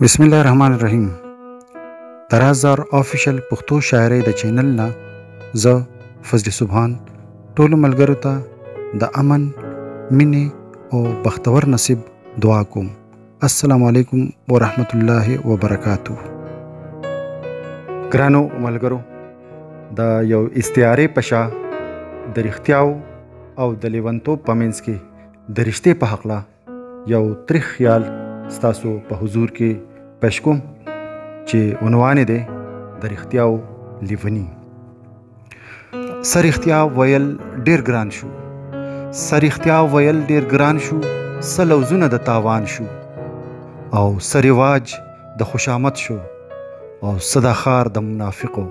بسم الله الرحمن الرحیم. د رازدار آفیشل پښتو شاعرۍ د چینل نه زه فضل سبحان ټولو ملګرو ته د امن، مینې او بختور نصیب دعا کوم. السلام علیکم ورحمت الله وبرکاتو. ګرانو ملګرو، د یو استعارې په شا د رښتیاو او د لیونتوب په منځ کې د رښتې په هکله یو تریخ خیال ستاسو په حضور کې پېښ کوم چې عنوان یې دی د رښتیاو لیوني. څه رښتیا ویل ډېر ګران شو، څه رښتیا ویل ډېر ګران شو، څه لوظونه د تاوان شو، او څه رواج د خوشامد شو، او څه د ښار د منافقو،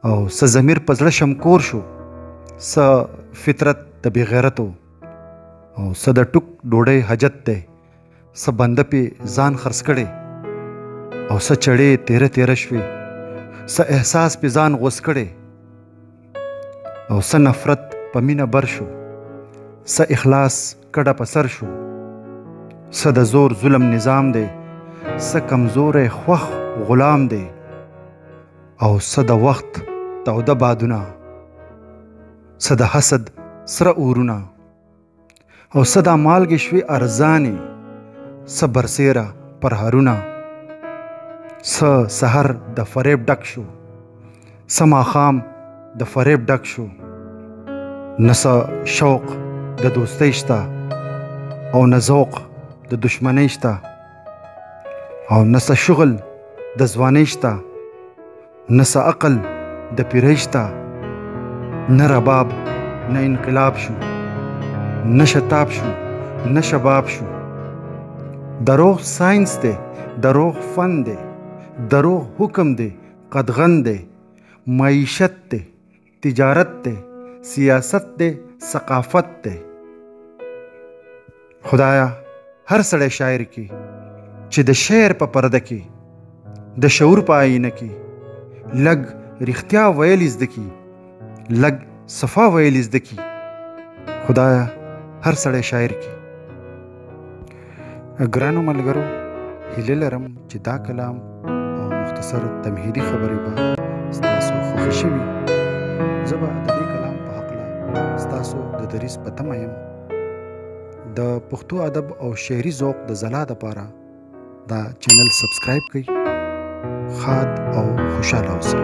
او څه ضمیر په زړه شمکور شو، څه فطرت د بې غیرتو، او څه د ټوک ډوډۍ حاجت دی، څه بنده پې ځان خرڅ کړی، او څه چړې تیره تیره شوې، څه احساس پې ځان غوڅ کړی، او څه نفرت په مینه بر شو، څه اخلاص کډه په سر شو، څه د زور ظلم نظام دی، څه کمزوری خوښ غلام دی، او څه د وخت توده بادونه، څه د حسد سره اورونه، او څه د مالګې شوې ارزانې، څه برسیره پرهرونه، څه سحر د فریب ډک شو، څه ماښام د فریب ډک شو، نه څه شوق د دوستۍ شته، او نه ذوق د دشمنۍ شته، او نه څه شغل د ځوانۍ شته، نه څه عقل د پیرۍ شته، نه رباب نه انقلاب شو، نه شتاب شو نه شباب شو. دروغ ساینس دی، دروغ فن دی، دروغ حکم دی، قدغن دی، معیشت دی، تجارت دی، سیاست دی، ثقافت دی. خدایا هر سړی شاعر کې چې د شعر په پرده کې د شعور په آینه کې لږ رښتیا ویل زده کړي، لږ صفا ویل زده کړي. خدایا هر سړی شاعر کې. ګرانو ملګرو، هیله لرم چې دا کلام او مختصر تمهیدي خبرې به ستاسو خوښې شوي. زه به د دې کلام په هکله ستاسو د دریځ په تمه یم. د پښتو ادب او شعري ذوق د ځلا دپاره دا چینل سبسکرایب کړئ. ښاد او خوشحاله اوسئ.